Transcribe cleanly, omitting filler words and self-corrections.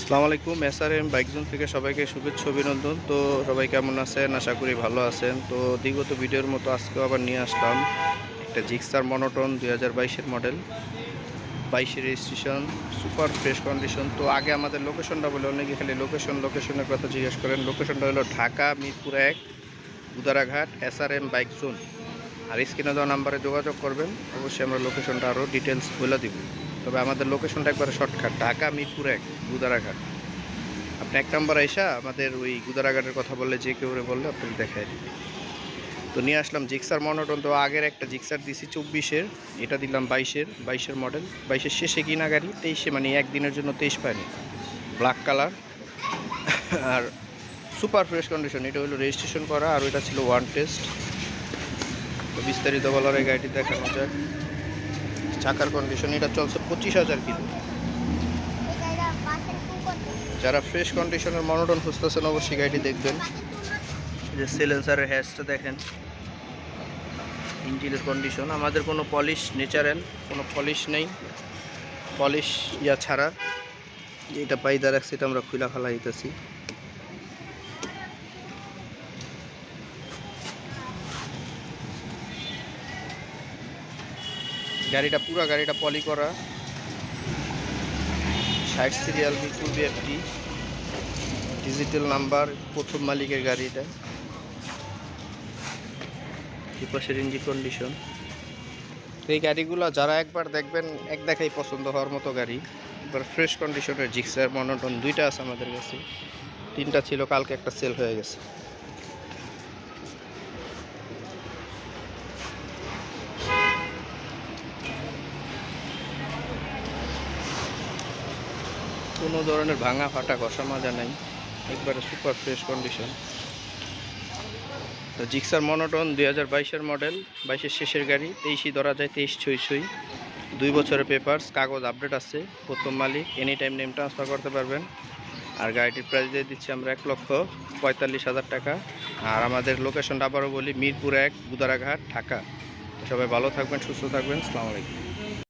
আসসালামু আলাইকুম। SRM bike zone থেকে সবাইকে শুভেচ্ছা অভিনন্দন। তো সবাই কেমন আছেন? আশা করি ভালো আছেন। তো বিগত ভিডিওর মতো আজকেও আবার নিয়ে আসলাম একটা জিক্সার মনোটন 2022-এর মডেল, 22-এর রেজিস্ট্রেশন, সুপার ফ্রেশ কন্ডিশন। তো আগে আমাদের লোকেশনটা বলে, অনেকে খালি লোকেশনের কথা জিজ্ঞেস করেন। লোকেশনটা হলো Dhaka Mirpur 1, Gudaraghat, SRM bike zone. আর স্ক্রিনে দেওয়া নাম্বারে যোগাযোগ করবেন। অবশ্যই আমরা লোকেশনটা আরও ডিটেলস বলে দিব। তবে আমাদের লোকেশনটা একবারে শর্টকাট, ঢাকা মিরপুর 1, গুদারাঘাট। আপনি এক নাম্বার আইসা আমাদের ওই গুদারাঘাটের কথা বললে, যে কেউ বললে আপনাকে দেখায় দিবে। তো নিয়ে আসলাম জিক্সার মনোটন। তো আগের একটা জিক্সার দিছি 24-এর, এটা দিলাম 22-এর মডেল। 22-এর শেষে কিনা গাড়ি, 23-এ মানে একদিনের জন্য 23 পায়নি, ব্ল্যাক কালার আর সুপার ফ্রেশ কন্ডিশন। এটা হলো রেজিস্ট্রেশন করা, আর ওইটা ছিল ওয়ান টেস্ট। তো বিস্তারিত বলার এই গাড়িটি দেখানো যায়। চাকার কন্ডিশন, এটা চলছে 25,000 কিলো। যারা ফ্রেশ কন্ডিশনের মনোটন খুঁজতেছেন অবশ্যই গাড়িটি দেখবেন। যে সিলেন্সারের হ্যাজটা দেখেন, ইঞ্জিনের কন্ডিশন। আমাদের কোনো পলিশ, ন্যাচারাল কোনো পলিশ নেই, পলিশ ছাড়া। এটা পাইদা রাখছি, এটা আমরা খুলা ফেলা দিতেছি। পুরা গাড়িটা পলি করা, 60 serial Mirpur BFT, digital number, প্রথম মালিকের গাড়িটা। পাশের ইঞ্জিন কন্ডিশন। তো এই গাড়িগুলো যারা একবার দেখবেন, এক দেখাই পছন্দ হওয়ার মতো গাড়ি। একবার ফ্রেশ কন্ডিশনের জিক্সার মনোটন দুইটা আছে আমাদের কাছে, তিনটা ছিল, কালকে একটা সেল হয়ে গেছে। কোনো ধরনের ভাঙা ফাটা ঘষা মাজা নাই, একবারে সুপার ফ্রেশ কন্ডিশন। তো জিক্সার মনোটন 2022-এর মডেল, 22-এর শেষের গাড়ি, 23-ই ধরা যায়, 23 2 বছরের পেপারস, কাগজ আপডেট আছে, প্রথম মালিক, এনি টাইম নেম ট্রান্সফার করতে পারবেন। আর গাড়িটির প্রাইস দিয়ে দিচ্ছি আমরা 1,45,000 টাকা। আর আমাদের লোকেশনটা আবারও বলি, মিরপুর 1, গুদারাঘাট, ঢাকা। সবাই ভালো থাকবেন, সুস্থ থাকবেন। আসসালামু আলাইকুম।